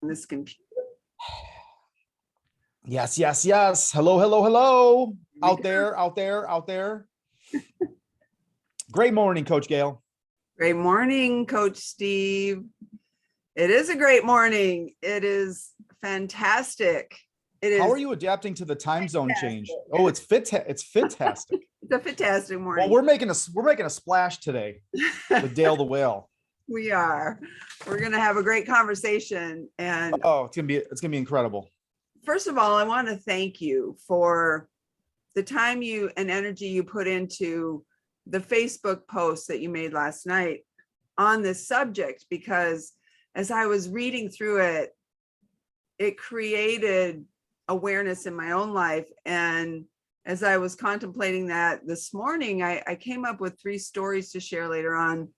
this computer. Yes, yes, yes. Hello, hello, hello. Out there. Great morning, Coach Gail. Great morning, Coach Steve. It is a great morning. It is fantastic. How are you adapting to the time zone change? Oh, it's fantastic. It's a fantastic morning. Well, we're making a splash today with Dale the Whale. We are. We're going to have a great conversation, and it's gonna be incredible. First of all, I want to thank you for the time and energy you put into the Facebook post that you made last night on this subject, because as I was reading through it, it created awareness in my own life. And as I was contemplating that this morning, I came up with 3 stories to share later on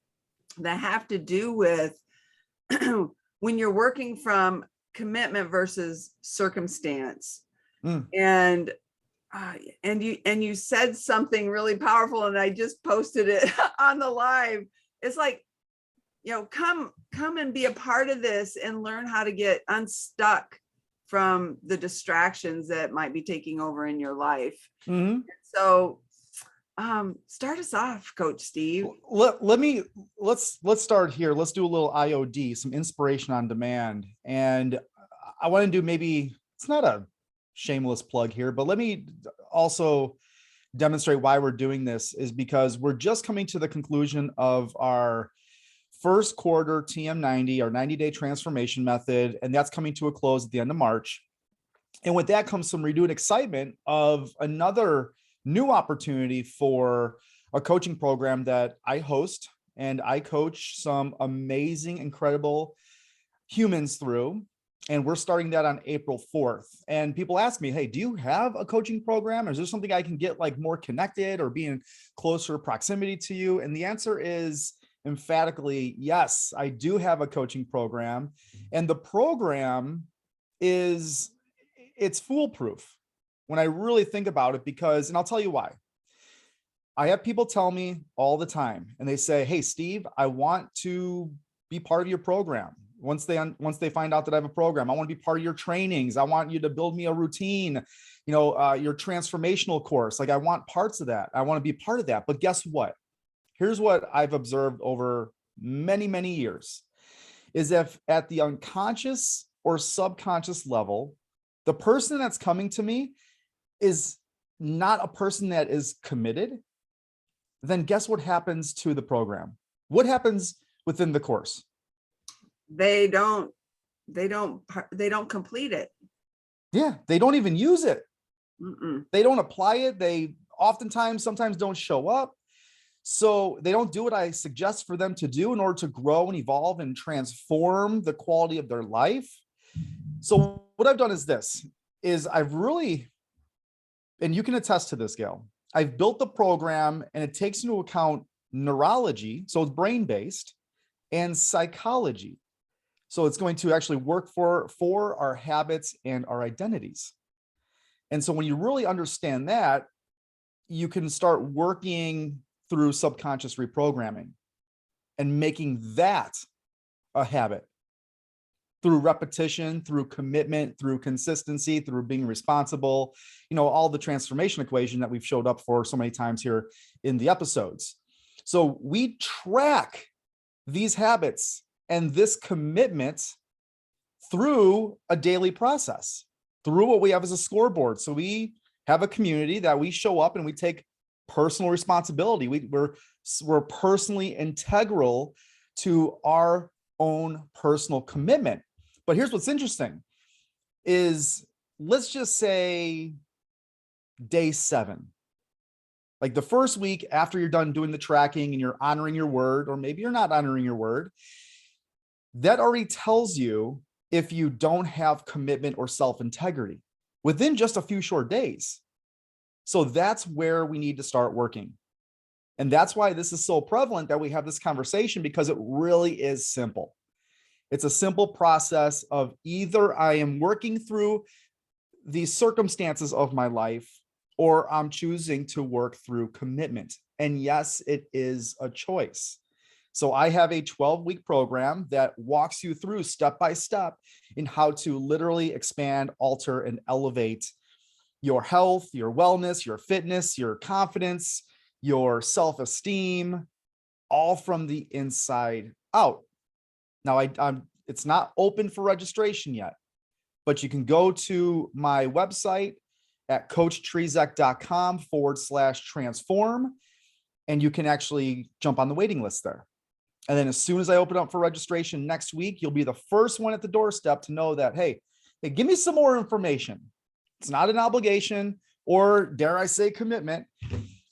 that have to do with when you're working from commitment versus circumstance. And you said something really powerful, and I just posted it on the live. It's like, come and be a part of this and learn how to get unstuck from the distractions that might be taking over in your life. Mm-hmm. So start us off, Coach Steve. Let's start here. Let's do a little IOD, some inspiration on demand. And I want to do, maybe it's not a shameless plug here, but let me also demonstrate why we're doing this, is because we're just coming to the conclusion of our first quarter TM90, our 90-day transformation method. And that's coming to a close at the end of March. And with that comes some renewed excitement of another new opportunity for a coaching program that I host, and I coach some amazing, incredible humans through. And we're starting that on April 4th. And people ask me, hey, do you have a coaching program? Is there something I can get like more connected or be in closer proximity to you? And the answer is emphatically, yes, I do have a coaching program. And the program it's foolproof when I really think about it, because, and I'll tell you why. I have people tell me all the time, and they say, hey, Steve, I want to be part of your program. Once they find out that I have a program, I want to be part of your trainings. I want you to build me a routine, your transformational course. Like, I want parts of that. I want to be part of that. But guess what? Here's what I've observed over many, many years, is if at the unconscious or subconscious level, the person that's coming to me is not a person that is committed, then guess what happens to the program? What happens within the course? They don't complete it. Yeah, they don't even use it. Mm-mm. They don't apply it. They sometimes don't show up. So they don't do what I suggest for them to do in order to grow and evolve and transform the quality of their life. So what I've done is I've really, and you can attest to this, Gail, I've built the program, and it takes into account neurology, so it's brain-based, and psychology. So it's going to actually work for our habits and our identities. And so when you really understand that, you can start working through subconscious reprogramming and making that a habit through repetition, through commitment, through consistency, through being responsible, all the transformation equation that we've showed up for so many times here in the episodes. So we track these habits and this commitment through a daily process, through what we have as a scoreboard. So we have a community that we show up and we take personal responsibility. We're personally integral to our own personal commitment. But here's what's interesting is, let's just say day 7, like the first week after you're done doing the tracking and you're honoring your word, or maybe you're not honoring your word, that already tells you if you don't have commitment or self-integrity within just a few short days. So that's where we need to start working. And that's why this is so prevalent that we have this conversation, because it really is simple. It's a simple process of either I am working through the circumstances of my life, or I'm choosing to work through commitment. And yes, it is a choice. So I have a 12-week program that walks you through step by step in how to literally expand, alter, and elevate your health, your wellness, your fitness, your confidence, your self-esteem, all from the inside out. Now, it's not open for registration yet, but you can go to my website at coachtrizek.com/transform, and you can actually jump on the waiting list there. And then as soon as I open up for registration next week, you'll be the first one at the doorstep to know that, hey, give me some more information. It's not an obligation, or dare I say commitment.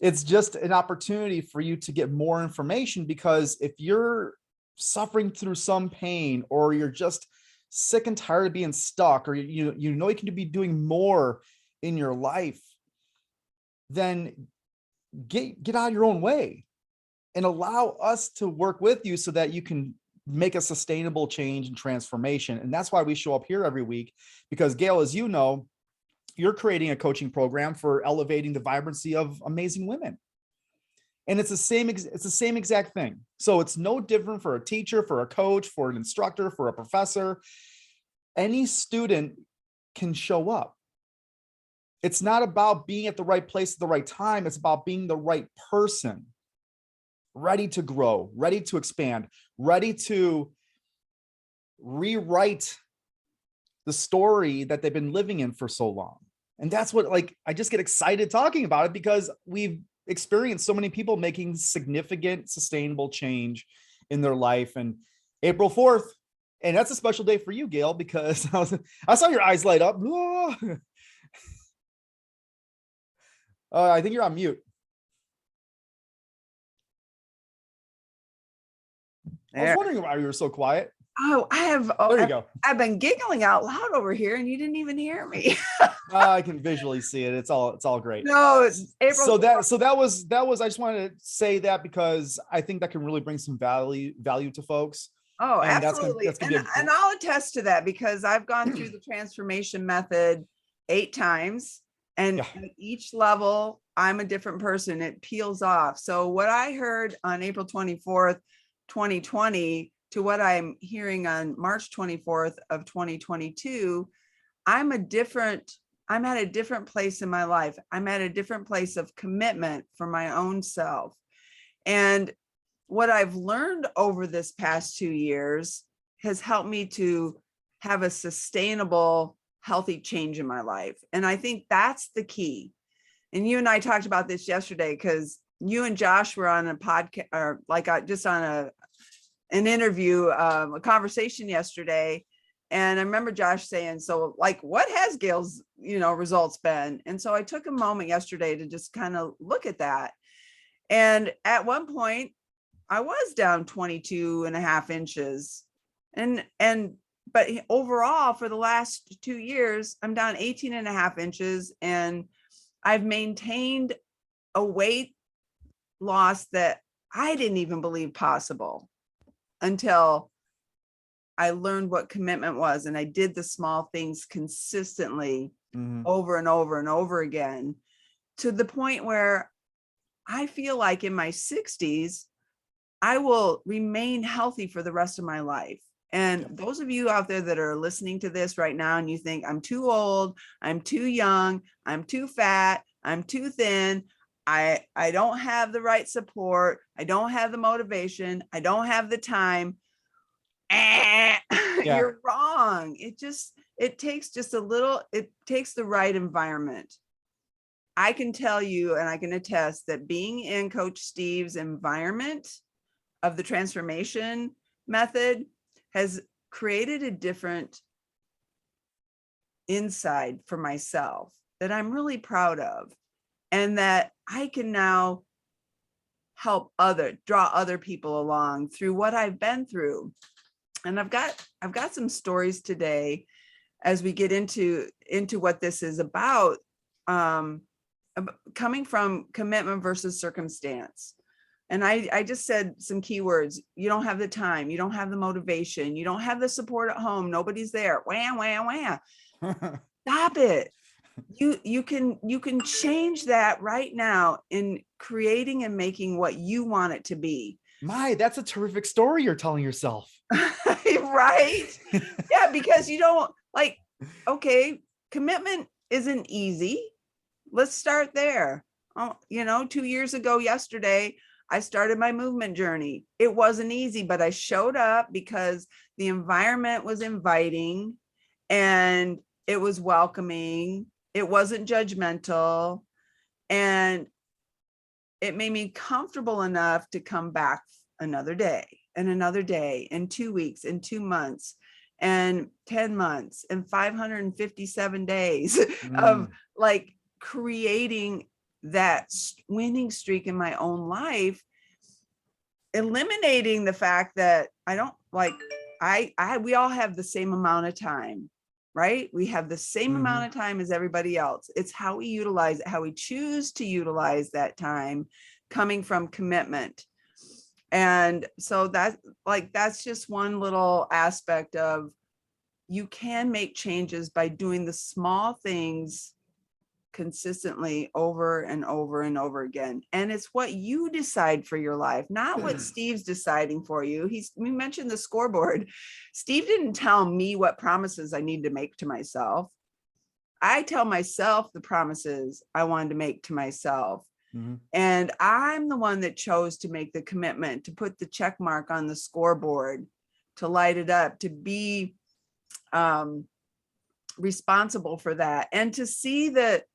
It's just an opportunity for you to get more information, because if you're suffering through some pain, or you're just sick and tired of being stuck, or you know you can be doing more in your life, then get out of your own way and allow us to work with you so that you can make a sustainable change and transformation. And that's why we show up here every week, because Gail, as you know, you're creating a coaching program for elevating the vibrancy of amazing women. And it's the same exact thing. So it's no different for a teacher, for a coach, for an instructor, for a professor. Any student can show up. It's not about being at the right place at the right time. It's about being the right person, ready to grow, ready to expand, ready to rewrite the story that they've been living in for so long. And that's what, like, I just get excited talking about it, because we've experienced so many people making significant, sustainable change in their life. And April 4th, and that's a special day for you, Gail, because I saw your eyes light up. I think you're on mute. I was wondering why you were so quiet. Oh, There you go. I've been giggling out loud over here and you didn't even hear me. I can visually see it. It's all great. No, it's April. So that was, I just wanted to say that because I think that can really bring some value to folks. Oh, And absolutely. And I'll attest to that, because I've gone through the transformation method 8 times, and at each level, I'm a different person. It peels off. So what I heard on April 24th, 2020, to what I'm hearing on March 24th of 2022, I'm at a different place in my life. I'm at a different place of commitment for my own self. And what I've learned over this past 2 years has helped me to have a sustainable, healthy change in my life. And I think that's the key. And you and I talked about this yesterday, because you and Josh were on a podcast, or just on an interview, a conversation yesterday. And I remember Josh saying, so like, what has Gail's, results been? And so I took a moment yesterday to just kind of look at that. And at one point I was down 22.5 inches. But overall, for the last 2 years, I'm down 18.5 inches, and I've maintained a weight loss that I didn't even believe possible until I learned what commitment was. And I did the small things consistently over and over and over again, to the point where I feel like in my 60s, I will remain healthy for the rest of my life. And those of you out there that are listening to this right now, and you think I'm too old, I'm too young, I'm too fat, I'm too thin, I don't have the right support, I don't have the motivation, I don't have the time, you're wrong. It takes the right environment. I can tell you, and I can attest, that being in Coach Steve's environment of the transformation method has created a different inside for myself that I'm really proud of, and that I can now help draw other people along through what I've been through. And I've got some stories today as we get into what this is about, coming from commitment versus circumstance. And I just said some keywords. You don't have the time. You don't have the motivation. You don't have the support at home. Nobody's there. Wham, wham, wham. Stop it. You can change that right now in creating and making what you want it to be. That's a terrific story you're telling yourself. Right? Yeah, because you don't like, okay, commitment isn't easy. Let's start there. 2 years ago yesterday, I started my movement journey. It wasn't easy, but I showed up because the environment was inviting and it was welcoming. It wasn't judgmental. And it made me comfortable enough to come back another day and another day and 2 weeks and 2 months and 10 months and 557 days of like creating that winning streak in my own life, eliminating the fact that I don't like, we all have the same amount of time, right? We have the same amount of time as everybody else. It's how we utilize it, how we choose to utilize that time coming from commitment. And so that's just one little aspect of, you can make changes by doing the small things consistently over and over and over again. And it's what you decide for your life, not what Steve's deciding for you. We mentioned the scoreboard. Steve didn't tell me what promises I need to make to myself. I tell myself the promises I wanted to make to myself. And I'm the one that chose to make the commitment, to put the check mark on the scoreboard, to light it up, to be responsible for that, and to see that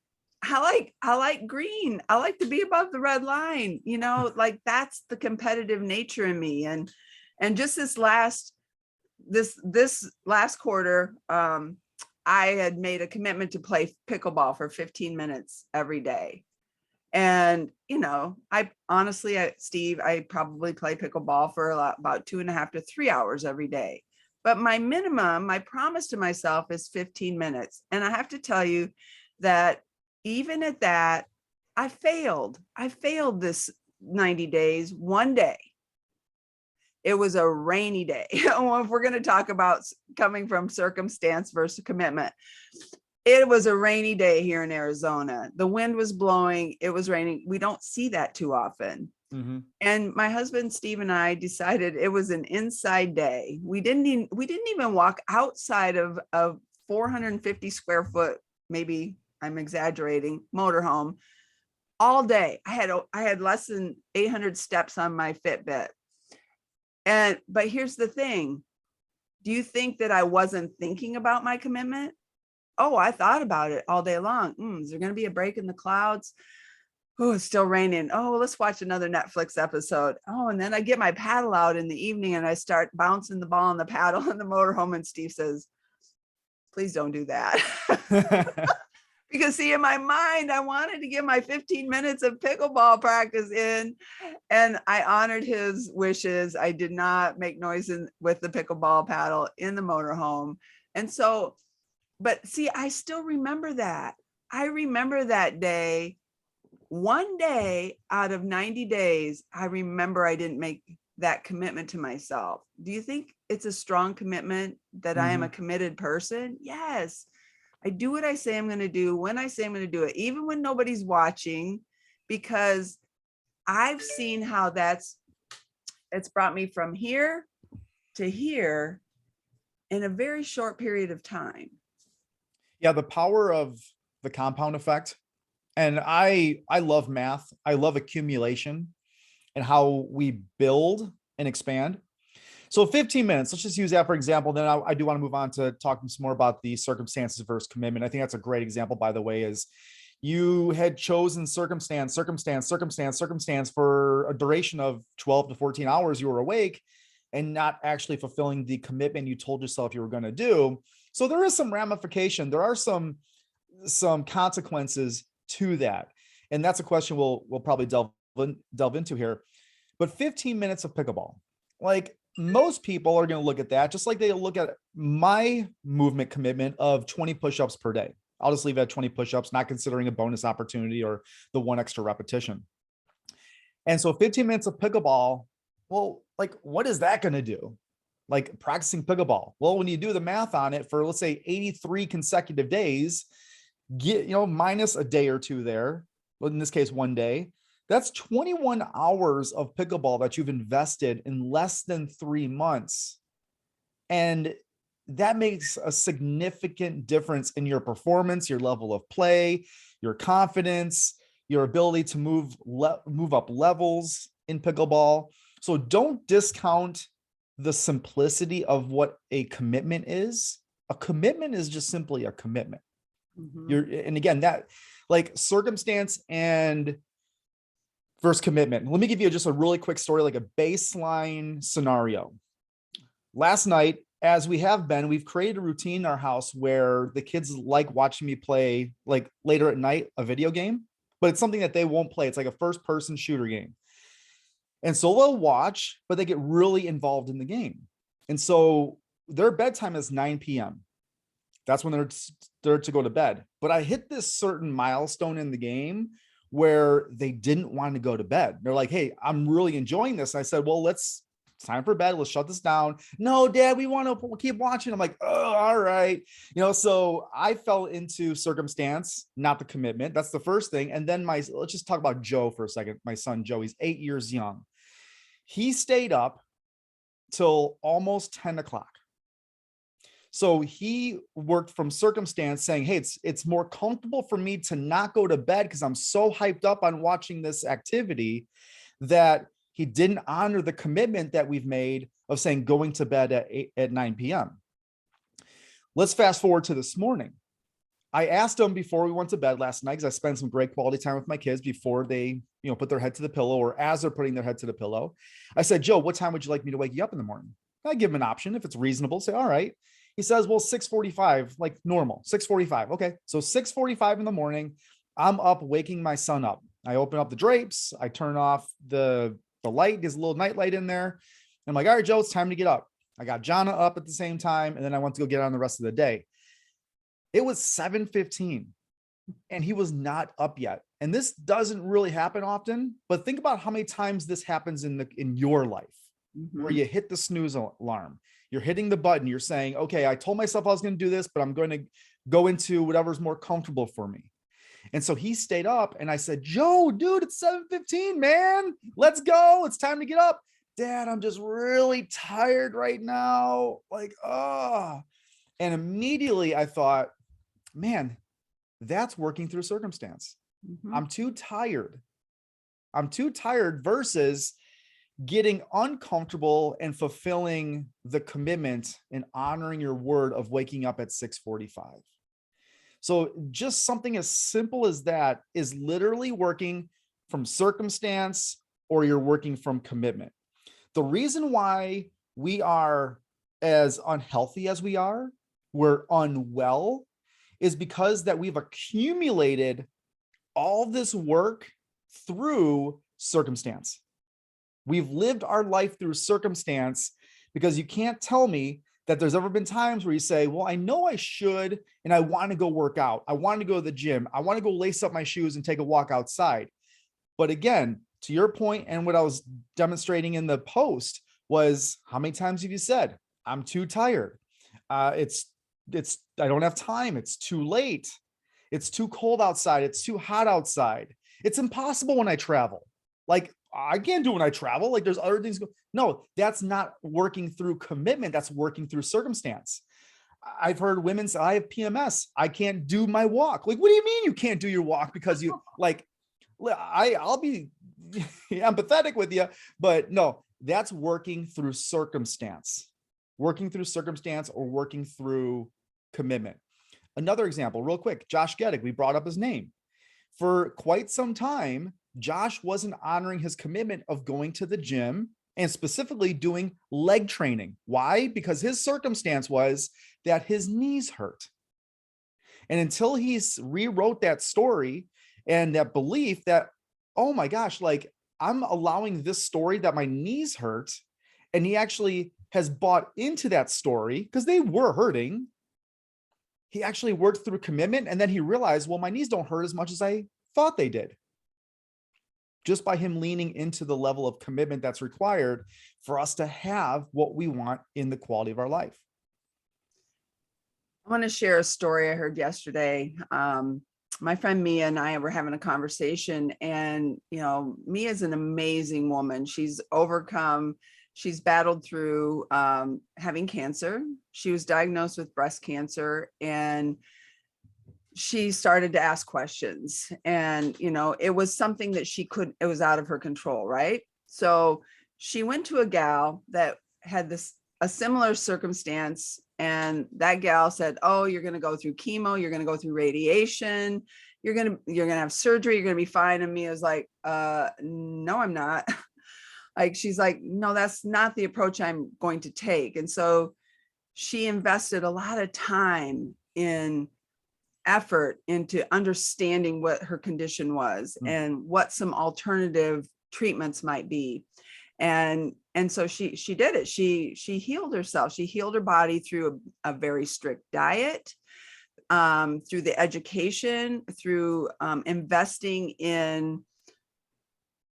I like green. I like to be above the red line, like that's the competitive nature in me. And just this last quarter, I had made a commitment to play pickleball for 15 minutes every day. And, Steve, I probably play pickleball for about 2.5 to 3 hours every day. But my promise to myself is 15 minutes. And I have to tell you that even at that, I failed this 90 days, one day. It was a rainy day. If we're going to talk about coming from circumstance versus commitment, it was a rainy day here in Arizona. The wind was blowing. It was raining. We don't see that too often. And my husband, Steve, and I decided it was an inside day. We didn't even walk outside of a 450 square foot, maybe I'm exaggerating, motorhome all day. I had less than 800 steps on my Fitbit. But here's the thing. Do you think that I wasn't thinking about my commitment? Oh, I thought about it all day long. Is there going to be a break in the clouds? Oh, it's still raining. Oh, let's watch another Netflix episode. Oh, and then I get my paddle out in the evening and I start bouncing the ball on the paddle in the motorhome. And Steve says, please don't do that. Because see, in my mind, I wanted to get my 15 minutes of pickleball practice in, and I honored his wishes. I did not make noise with the pickleball paddle in the motorhome. And so, but see, I still remember that. I remember that day. One day out of 90 days, I remember I didn't make that commitment to myself. Do you think it's a strong commitment that I am a committed person? Yes. I do what I say I'm going to do when I say I'm going to do it, even when nobody's watching, because I've seen how it's brought me from here to here in a very short period of time. Yeah, the power of the compound effect. And I love math. I love accumulation and how we build and expand. So 15 minutes, let's just use that for example. Then I do want to move on to talking some more about the circumstances versus commitment. I think that's a great example, by the way, is you had chosen circumstance for a duration of 12 to 14 hours. You were awake and not actually fulfilling the commitment you told yourself you were going to do. So there is some ramification. There are some consequences to that. And that's a question we'll probably delve into here. But 15 minutes of pickleball, like, most people are going to look at that just like they look at my movement commitment of 20 push-ups per day. I'll just leave it at 20 push-ups, not considering a bonus opportunity or the one extra repetition. And so 15 minutes of pickleball, well, like, what is that going to do? Like practicing pickleball. Well, when you do the math on it for, let's say, 83 consecutive days, minus a day or two there, well, in this case, one day, That's 21 hours of pickleball that you've invested in less than 3 months. And that makes a significant difference in your performance, your level of play, your confidence, your ability to move up levels in pickleball. So don't discount the simplicity of what a commitment is. A commitment is just simply a commitment. And again, that like circumstance and versus commitment. Let me give you just a really quick story, like a baseline scenario. Last night, as we have been, we've created a routine in our house where the kids like watching me play like later at night, a video game, but it's something that they won't play. It's like a first person shooter game. And so they'll watch, but they get really involved in the game. And so their bedtime is 9 p.m. That's when they're to go to bed. But I hit this certain milestone in the game where they didn't want to go to bed. They're like, hey, I'm really enjoying this. And I said, well, it's time for bed. Let's shut this down. No, Dad, we want to keep watching. I'm like, oh, all right. So I fell into circumstance, not the commitment. That's the first thing. And then let's just talk about Joe for a second. My son, Joe, he's 8 years young. He stayed up till almost 10 o'clock. So he worked from circumstance saying, hey, it's more comfortable for me to not go to bed because I'm so hyped up on watching this activity that he didn't honor the commitment that we've made of saying going to bed at 9 p.m. Let's fast forward to this morning. I asked him before we went to bed last night, because I spent some great quality time with my kids before they, put their head to the pillow or as they're putting their head to the pillow. I said, Joe, what time would you like me to wake you up in the morning? I give him an option. If it's reasonable, say, all right. He says, well, 6:45, like normal, 6:45. Okay. So 6:45 in the morning, I'm up waking my son up. I open up the drapes. I turn off the light, there's a little night light in there. I'm like, all right, Joe, it's time to get up. I got Jana up at the same time. And then I went to go get on the rest of the day. It was 7:15 and he was not up yet. And this doesn't really happen often, but think about how many times this happens in your life, where you hit the snooze alarm. You're hitting the button. You're saying, okay, I told myself I was going to do this, but I'm going to go into whatever's more comfortable for me. And so he stayed up and I said, Joe, dude, it's 7:15, man. Let's go. It's time to get up. Dad, I'm just really tired right now. Like, oh. And immediately I thought, man, that's working through circumstance. I'm too tired. I'm too tired versus getting uncomfortable and fulfilling the commitment and honoring your word of waking up at 6:45. So just something as simple as that is literally working from circumstance, or you're working from commitment. The reason why we are as unhealthy as we are, we're unwell, is because that we've accumulated all this work through circumstance. We've lived our life through circumstance, because you can't tell me that there's ever been times where you say, well, I know I should, and I want to go work out. I want to go to the gym. I want to go lace up my shoes and take a walk outside. But again, to your point, and what I was demonstrating in the post was, how many times have you said, I'm too tired. I don't have time. It's too late. It's too cold outside. It's too hot outside. It's impossible when I travel. Like, I can't do when I travel. Like, there's other things. No, that's not working through commitment. That's working through circumstance. I've heard women say, I have PMS. I can't do my walk. Like, what do you mean you can't do your walk? Because you like, I'll be empathetic with you, but no, that's working through circumstance, or working through commitment. Another example, real quick, Josh Geddick, we brought up his name. For quite some time, Josh wasn't honoring his commitment of going to the gym and specifically doing leg training. Why? Because his circumstance was that his knees hurt. And until he rewrote that story and that belief that, oh my gosh, like, I'm allowing this story that my knees hurt, and he actually has bought into that story because they were hurting. He actually worked through commitment, and then he realized, well, my knees don't hurt as much as I thought they did. Just by him leaning into the level of commitment that's required for us to have what we want in the quality of our life. I want to share a story I heard yesterday. my friend Mia and I were having a conversation, and, Mia is an amazing woman. She's battled through having cancer. She was diagnosed with breast cancer, and she started to ask questions, and, it was something that it was out of her control. Right. So she went to a gal that had a similar circumstance. And that gal said, oh, you're going to go through chemo. You're going to go through radiation. You're going to have surgery. You're going to be fine. And Mia's like, no, I'm not. Like, she's like, no, that's not the approach I'm going to take. And so she invested a lot of time in effort into understanding what her condition was and what some alternative treatments might be. And so she did it. She healed herself. She healed her body through a very strict diet, through the education, through investing in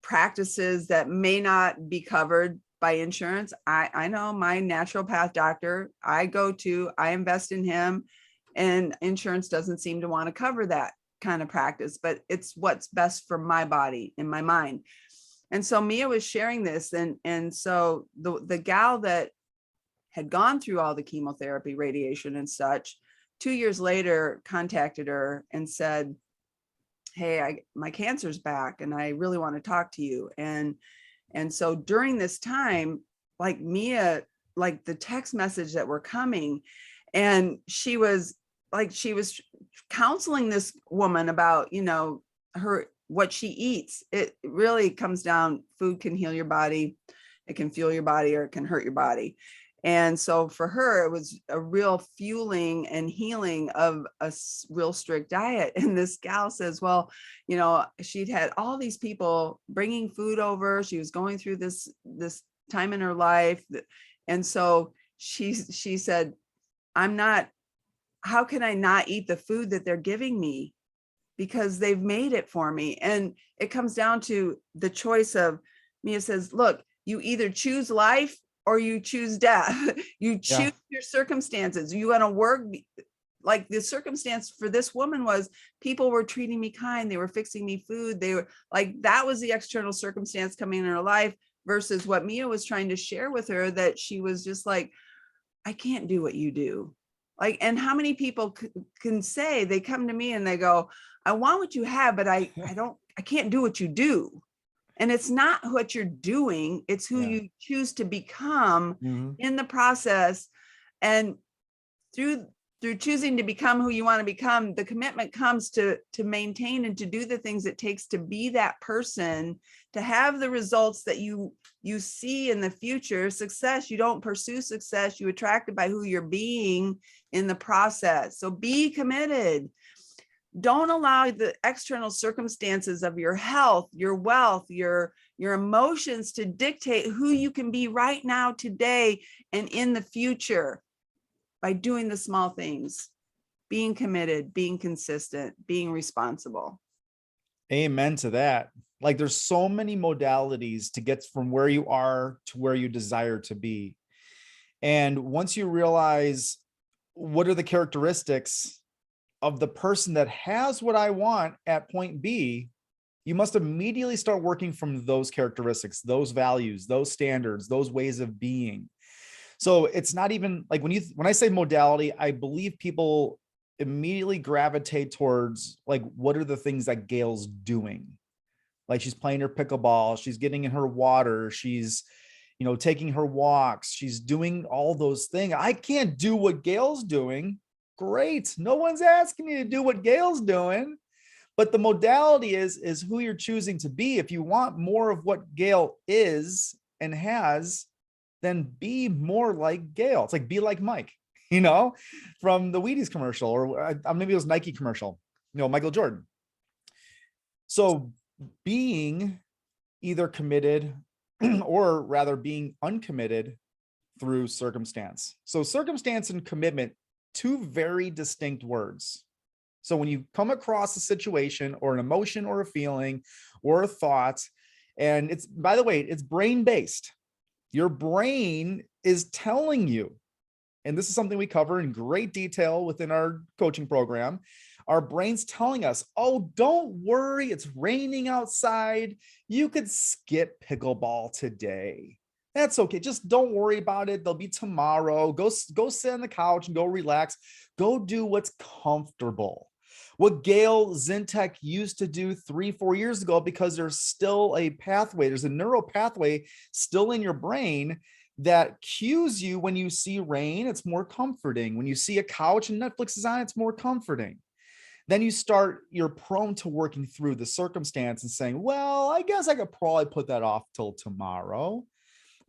practices that may not be covered by insurance. I know my naturopath doctor I invest in him, and insurance doesn't seem to want to cover that kind of practice, but it's what's best for my body and my mind. And so Mia was sharing this, and so the gal that had gone through all the chemotherapy, radiation and such, 2 years later contacted her and said, hey, my cancer's back and I really want to talk to you. And so during this time, like Mia, like the text message that were coming, and she was counseling this woman about, what she eats. It really comes down, food can heal your body, it can fuel your body, or it can hurt your body. And so for her, it was a real fueling and healing of a real strict diet. And this gal says, well, she'd had all these people bringing food over. She was going through this time in her life. And so she said, how can I not eat the food that they're giving me? Because they've made it for me. And it comes down to the choice of, Mia says, look, you either choose life or you choose death. You choose your circumstances. You want to work. Like, the circumstance for this woman was people were treating me kind. They were fixing me food. They were like, that was the external circumstance coming in her life, versus what Mia was trying to share with her, that she was just like, I can't do what you do. Like, and how many people can say, they come to me and they go, I want what you have, but I can't do what you do. And it's not what you're doing, it's who you choose to become in the process. And through choosing to become who you want to become, the commitment comes to maintain and to do the things it takes to be that person, to have the results that you see in the future. Success, you don't pursue success, you attract it by who you're being in the process. So be committed. Don't allow the external circumstances of your health, your wealth, your emotions to dictate who you can be right now, today, and in the future, by doing the small things, being committed, being consistent, being responsible. Amen to that. Like, there's so many modalities to get from where you are to where you desire to be. And once you realize what are the characteristics of the person that has what I want at point B, you must immediately start working from those characteristics, those values, those standards, those ways of being. So it's not even like when I say modality, I believe people immediately gravitate towards, like, what are the things that Gail's doing? Like, she's playing her pickleball, she's getting in her water, she's, taking her walks, she's doing all those things. I can't do what Gail's doing. Great. No one's asking me to do what Gail's doing, but the modality is who you're choosing to be. If you want more of what Gail is and has, then be more like Gail. It's like, be like Mike, from the Wheaties commercial, or maybe it was Nike commercial, Michael Jordan. So being either committed or rather being uncommitted through circumstance. So circumstance and commitment, two very distinct words. So when you come across a situation or an emotion or a feeling or a thought, and it's, by the way, it's brain-based. Your brain is telling you, and this is something we cover in great detail within our coaching program, Our brain's telling us, oh, don't worry, it's raining outside. You could skip pickleball today. That's okay. Just don't worry about it. There'll be tomorrow. Go sit on the couch and go relax. Go do what's comfortable. What Gail Zintek used to do 3-4 years ago, because there's still a pathway, there's a neural pathway still in your brain that cues you when you see rain, it's more comforting. When you see a couch and Netflix is on, it's more comforting. Then you're prone to working through the circumstance and saying, well, I guess I could probably put that off till tomorrow.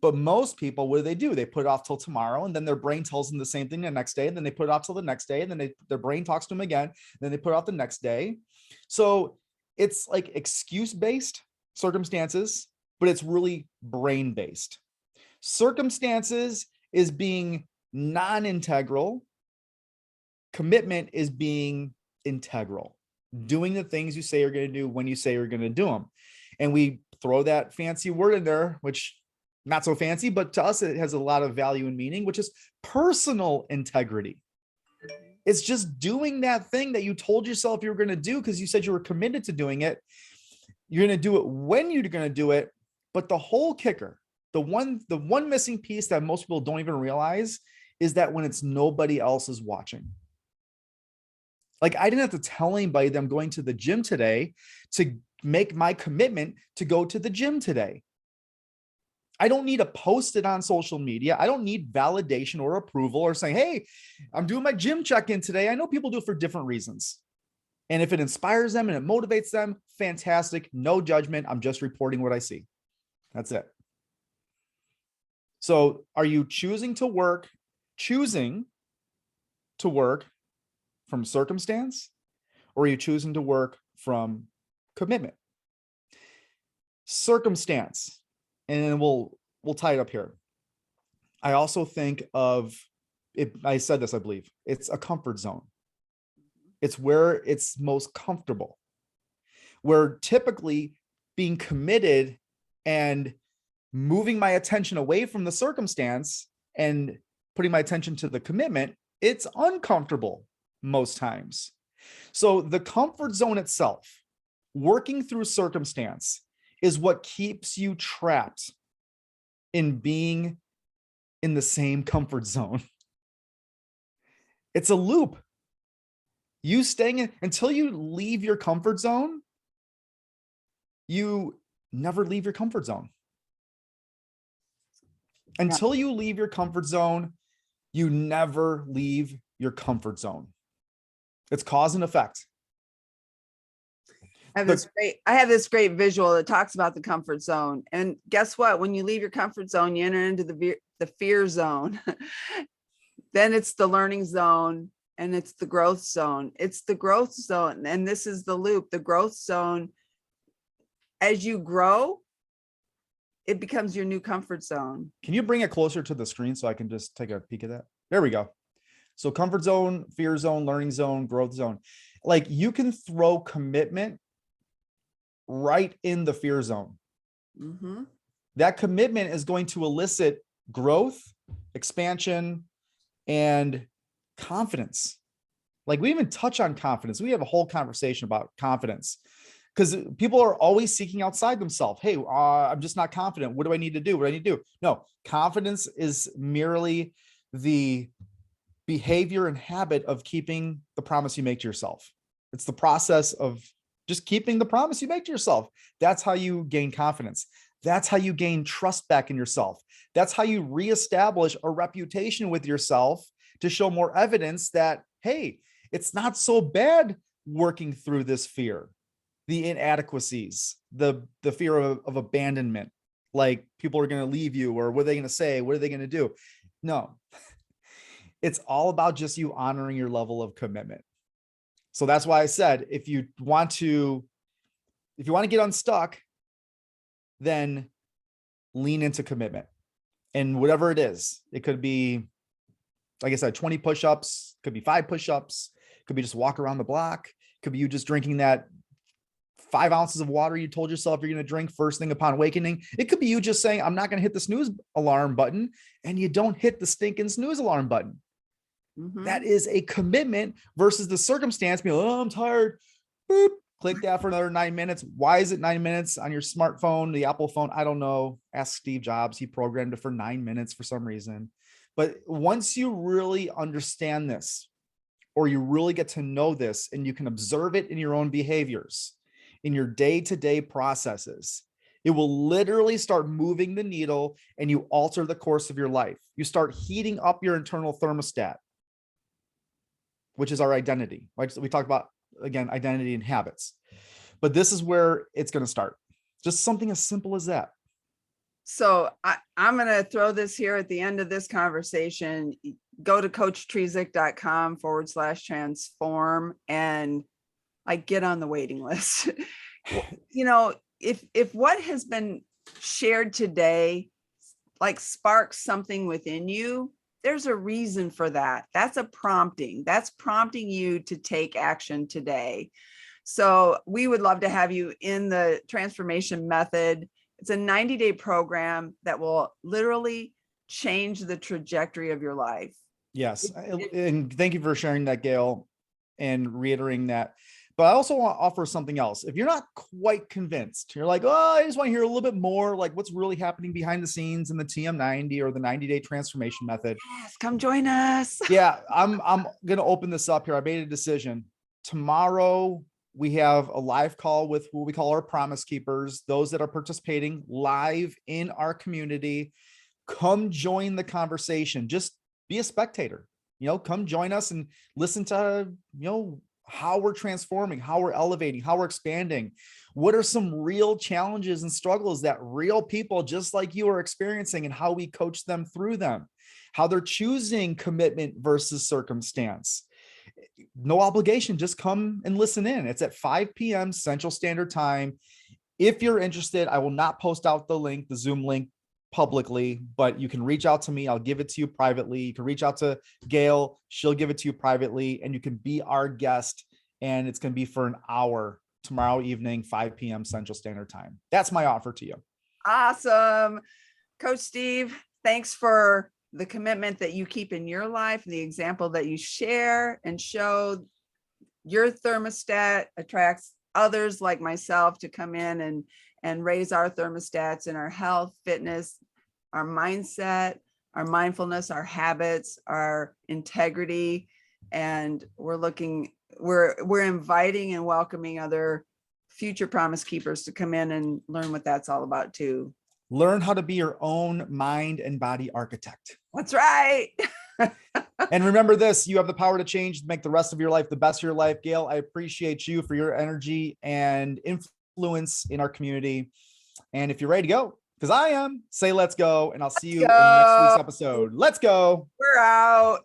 But most people, what do? They put it off till tomorrow, and then their brain tells them the same thing the next day, and then they put it off till the next day, and then their brain talks to them again, and then they put it off the next day. So it's like excuse-based circumstances, but it's really brain-based. Circumstances is being non-integral. Commitment is being integral, doing the things you say you're going to do when you say you're going to do them. And we throw that fancy word in there, which not so fancy, but to us, it has a lot of value and meaning, which is personal integrity. It's just doing that thing that you told yourself you were going to do because you said you were committed to doing it. You're going to do it when you're going to do it. But the whole kicker, the one missing piece that most people don't even realize is that when it's nobody else is watching. Like, I didn't have to tell anybody that I'm going to the gym today to make my commitment to go to the gym today. I don't need to post it on social media. I don't need validation or approval or saying, hey, I'm doing my gym check-in today. I know people do it for different reasons. And if it inspires them and it motivates them, fantastic. No judgment. I'm just reporting what I see. That's it. So are you choosing to work from circumstance, or are you choosing to work from commitment? Circumstance. And then we'll tie it up here. I also think of it. I said this, I believe it's a comfort zone. It's where it's most comfortable, where typically being committed and moving my attention away from the circumstance and putting my attention to the commitment, it's uncomfortable most times. So the comfort zone itself, working through circumstance, is what keeps you trapped in being in the same comfort zone. It's a loop. You staying in until you leave your comfort zone, you never leave your comfort zone. Until you leave your comfort zone, you never leave your comfort zone. It's cause and effect. I have this great visual that talks about the comfort zone. And guess what? When you leave your comfort zone, you enter into the fear zone. Then it's the learning zone, and it's the growth zone. It's the growth zone. And this is the loop, the growth zone. As you grow, it becomes your new comfort zone. Can you bring it closer to the screen so I can just take a peek at that? There we go. So comfort zone, fear zone, learning zone, growth zone. Like, you can throw commitment right in the fear zone. Mm-hmm. That commitment is going to elicit growth, expansion, and confidence. Like, we even touch on confidence. We have a whole conversation about confidence because people are always seeking outside themselves. Hey, I'm just not confident. What do I need to do? What do I need to do? No, confidence is merely the behavior and habit of keeping the promise you make to yourself. It's the process of just keeping the promise you make to yourself. That's how you gain confidence. That's how you gain trust back in yourself. That's how you reestablish a reputation with yourself to show more evidence that, hey, it's not so bad working through this fear, the inadequacies, the fear of abandonment, like people are going to leave you, or what are they going to say? What are they going to do? No, it's all about just you honoring your level of commitment. So that's why I said, if you want to get unstuck, then lean into commitment. And whatever it is, it could be, like I said, 20 push-ups, could be 5 push-ups, could be just walk around the block, could be you just drinking that 5 ounces of water you told yourself you're going to drink first thing upon awakening. It could be you just saying, I'm not going to hit the snooze alarm button, and you don't hit the stinking snooze alarm button. That is a commitment versus the circumstance being, oh, I'm tired. Boop. Click that for another 9 minutes. Why is it 9 minutes on your smartphone, the Apple phone? I don't know. Ask Steve Jobs. He programmed it for 9 minutes for some reason. But once you really understand this, or you really get to know this, and you can observe it in your own behaviors, in your day-to-day processes, it will literally start moving the needle, and you alter the course of your life. You start heating up your internal thermostat, which is our identity. Right? So we talked about, again, identity and habits, but this is where it's going to start. Just something as simple as that. So I'm going to throw this here at the end of this conversation. Go to coachtrezik.com/transform and get on the waiting list. If what has been shared today, sparks something within you, there's a reason for that. That's a prompting. That's prompting you to take action today. So we would love to have you in the transformation method. It's a 90-day program that will literally change the trajectory of your life. Yes. And thank you for sharing that, Gail, and reiterating that. But I also want to offer something else. If you're not quite convinced, you're like, oh, I just want to hear a little bit more, what's really happening behind the scenes in the TM90 or the 90-day transformation method. Yes, come join us. Yeah, I'm going to open this up here. I made a decision. Tomorrow, we have a live call with what we call our promise keepers, those that are participating live in our community. Come join the conversation. Just be a spectator. Come join us and listen to, how we're transforming, how we're elevating, how we're expanding. What are some real challenges and struggles that real people just like you are experiencing, and how we coach them through them, how they're choosing commitment versus circumstance. No obligation, just come and listen in. It's at 5 p.m. Central Standard Time. If you're interested, I will not post out the Zoom link publicly, but you can reach out to me. I'll give it to you privately. You can reach out to Gail. She'll give it to you privately, and you can be our guest. And it's going to be for an hour tomorrow evening, 5 p.m. Central Standard Time. That's my offer to you. Awesome. Coach Steve, thanks for the commitment that you keep in your life and the example that you share and show. Your thermostat attracts others like myself to come in and raise our thermostats in our health, fitness, our mindset, our mindfulness, our habits, our integrity. And we're inviting and welcoming other future promise keepers to come in and learn what that's all about too. Learn how to be your own mind and body architect. That's right. And remember this, you have the power to change, to make the rest of your life the best of your life. Gail, I appreciate you for your energy and influence in our community. And if you're ready to go, because I am, say let's go, and I'll see you in next week's episode. Let's go. We're out.